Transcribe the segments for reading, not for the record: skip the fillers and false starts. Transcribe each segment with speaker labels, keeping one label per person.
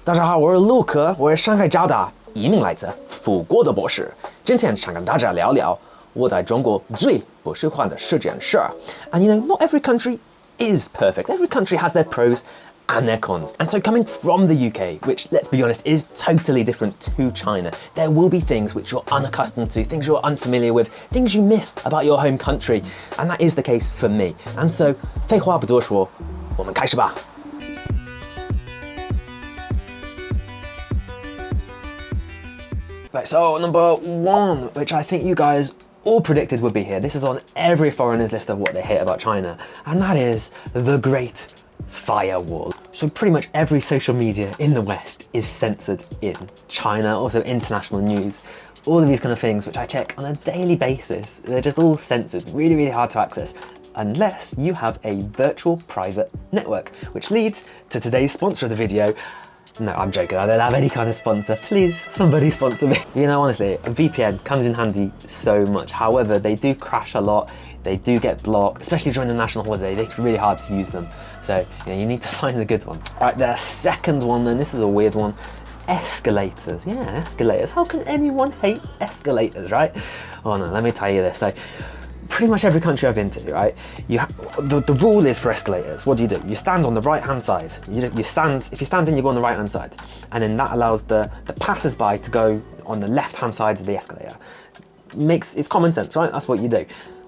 Speaker 1: 大家好，我是陆可，我是上海交大移民来自法国的博士。今天想跟大家聊聊我在中国最不喜欢的10件事。And you know, not every country is perfect. Every country has their pros and their cons. And so coming from the UK, which, let's be honest, is totally different to China, there will be things which you're unaccustomed to, things you're unfamiliar with, things you miss about your home country. And that is the case for me. And so, 废话不多说，我们开始吧。Right, so number 1, which I think you guys all predicted would be here. This is on every foreigner's list of what they hate about China, and that is the Great Firewall. So pretty much every social media in the West is censored in China, also international news. All of these kind of things, which I check on a daily basis, they're just all censored, really, really hard to access, unless you have a virtual private network, which leads to today's sponsor of the video. No, I'm joking, I don't have any kind of sponsor. Please, somebody sponsor me. You know, honestly, a VPN comes in handy so much. However, they do crash a lot. They do get blocked, especially during the national holiday. It's really hard to use them. So, you need to find a good one. All right, the second one then, this is a weird one. Escalators. Yeah, escalators. How can anyone hate escalators, right? Oh no, let me tell you this. So, pretty much every country I've been to, right? The rule is for escalators. What do? You stand on the right-hand side. You stand. If you're standing, you go on the right-hand side, and then that allows the passers-by to go on the left-hand side of the escalator. It's common sense, right? That's what you do.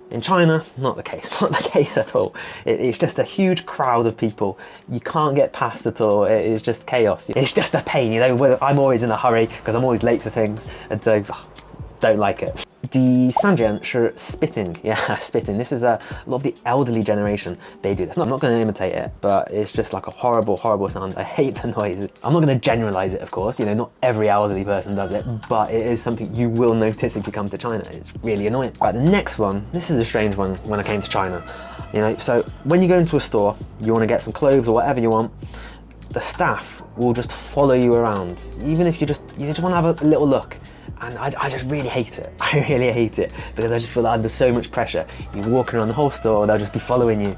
Speaker 1: In China, not the case. Not the case at all. It's just a huge crowd of people. You can't get past at all. It is just chaos. It's just a pain, you know. I'm always in a hurry because I'm always late for things, and so don't like it. 第3件是 spitting. Yeah, spitting. This is a lot of the elderly generation. They do this. I'm not going to imitate it, but it's just like a horrible, horrible sound. I hate the noise. I'm not going to generalize it, of course. You know, not every elderly person does it, but it is something you will notice if you come to China. It's really annoying. Right, the next one. This is a strange one when I came to China. You know, so when you go into a store, you want to get some clothes or whatever you want. The staff will just follow you around, even if you just want to have a little look. And I just really hate it. I really hate it because I just feel like under so much pressure. You're walking around the whole store, they'll just be following you.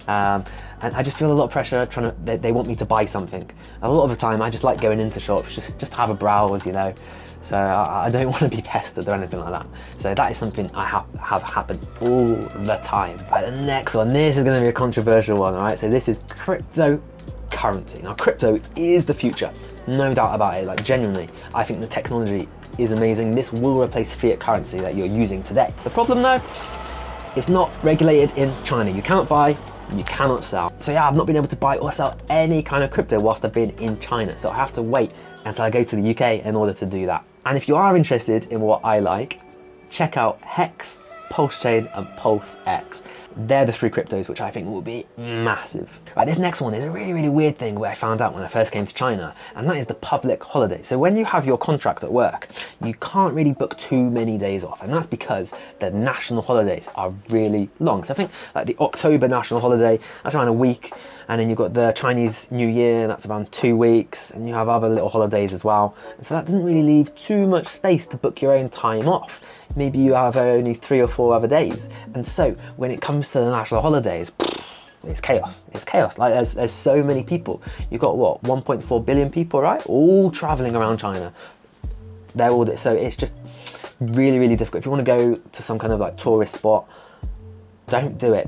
Speaker 1: And I just feel a lot of pressure they want me to buy something. A lot of the time I just like going into shops, just have a browse, you know. So I don't want to be pestered or anything like that. So that is something I have happened all the time. Right, the next one, this is going to be a controversial one, all right? So this is cryptocurrency. Now crypto is the future, no doubt about it, like genuinely. I think the technology is amazing. This will replace fiat currency that you're using today. The problem though, it's not regulated in China. You cannot buy, you cannot sell. So yeah, I've not been able to buy or sell any kind of crypto whilst I've been in China. So I have to wait until I go to the UK in order to do that. And if you are interested in what I like, check out Hex, PulseChain and PulseX. They're the 3 cryptos which I think will be massive. Right, this next one is a really, really weird thing where I found out when I first came to China, and that is the public holiday. So when you have your contract at work, you can't really book too many days off, and that's because the national holidays are really long. So I think like the October national holiday, that's around a week, and then you've got the Chinese New Year, that's around 2 weeks, and you have other little holidays as well. And so that doesn't really leave too much space to book your own time off. Maybe you have only 3 or 4 other days. And so when it comes to the national holidays, it's chaos. It's chaos. Like there's so many people. You've got what, 1.4 billion people, right? All traveling around China. So it's just really, really difficult. If you want to go to some kind of like tourist spot, don't do it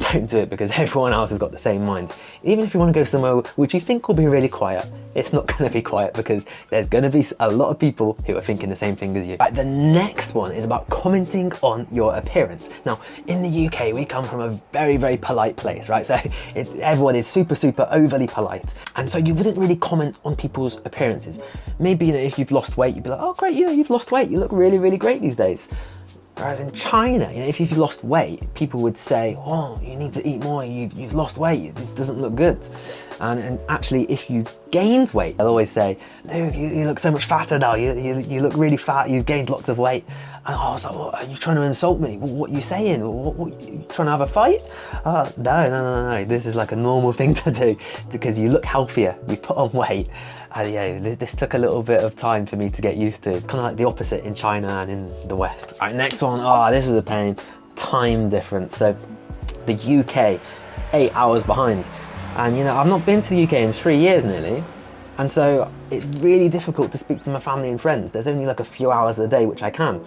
Speaker 1: because everyone else has got the same mind. Even if you want to go somewhere which you think will be really quiet, it's not going to be quiet because there's going to be a lot of people who are thinking the same thing as you. Right, the next one is about commenting on your appearance. Now, in the UK, we come from a very, very polite place, right? So everyone is super, super overly polite. And so you wouldn't really comment on people's appearances. Maybe, you know, if you've lost weight, you'd be like, oh great, you know, you've lost weight. You look really, really great these days. Whereas in China, you know, if you've lost weight, people would say, oh, you need to eat more, you've lost weight, this doesn't look good. And actually, if you've gained weight, they'll always say, Luke, you look so much fatter now, you look really fat, you've gained lots of weight. And I was like, well, are you trying to insult me? What are you saying? What, you trying to have a fight? No, this is like a normal thing to do because you look healthier, you put on weight. And yeah, this took a little bit of time for me to get used to. Kind of like the opposite in China and in the West. All right, next one. Oh, this is a pain. Time difference. So the UK, 8 hours behind. And you know, I've not been to the UK in 3 years nearly. And so it's really difficult to speak to my family and friends. There's only like a few hours of the day which I can.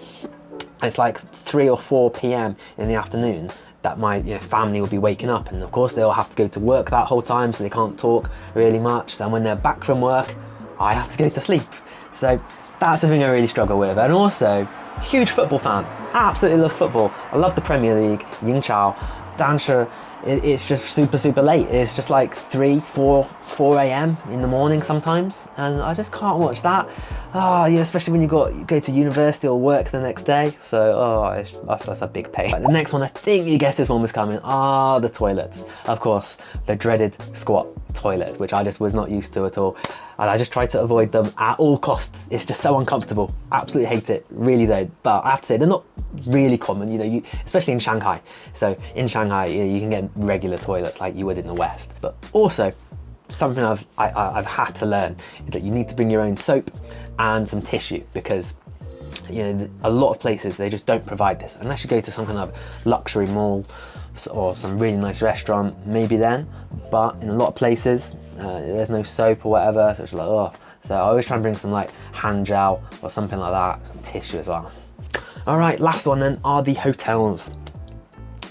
Speaker 1: It's like 3 or 4 p.m. in the afternoon that my family will be waking up, and of course they'll have to go to work that whole time, so they can't talk really much. So when they're back from work, I have to go to sleep. So that's something I really struggle with. And also, huge football fan, absolutely love football. I love the Premier League, Yingchao, Dansha. It's just super late. It's just like 4 a.m. in the morning sometimes, and I just can't watch that. Especially when you go to university or work the next day. So that's a big pain. Right, the next one, I think you guessed this one was coming, the toilets. Of course, the dreaded squat toilets, which I just was not used to at all. And I just try to avoid them at all costs. It's just so uncomfortable. Absolutely hate it, really don't. But I have to say, they're not really common, especially in Shanghai. So in Shanghai, you can get regular toilets like you would in the West. But also, something I've had to learn is that you need to bring your own soap and some tissue, because a lot of places, they just don't provide this unless you go to some kind of luxury mall or some really nice restaurant, maybe then. But in a lot of places, there's no soap or whatever, so it's like, oh. So I always try and bring some like hand gel or something like that, some tissue as well. All right, last one then are the hotels.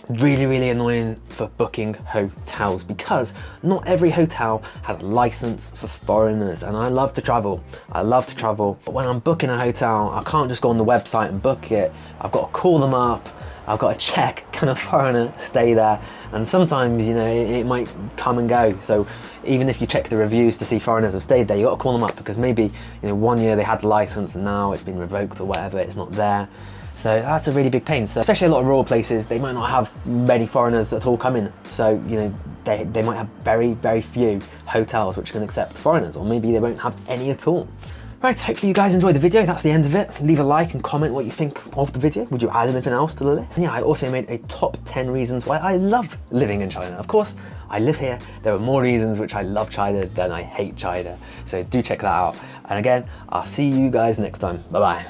Speaker 1: Really annoying for booking hotels, because not every hotel has a license for foreigners, and I love to travel, but when I'm booking a hotel, I can't just go on the website and book it. I've got to call them up, I've got to check, can a foreigner stay there? And sometimes, it might come and go. So even if you check the reviews to see foreigners have stayed there, you got to call them up, because maybe, 1 year they had the license and now it's been revoked or whatever, it's not there. So that's a really big pain. So especially a lot of rural places, they might not have many foreigners at all coming. So, they might have very few hotels which can accept foreigners, or maybe they won't have any at all. Right, hopefully you guys enjoyed the video. That's the end of it. Leave a like and comment what you think of the video. Would you add anything else to the list? And yeah, I also made a top 10 reasons why I love living in China. Of course, I live here. There are more reasons which I love China than I hate China. So do check that out. And again, I'll see you guys next time. Bye-bye.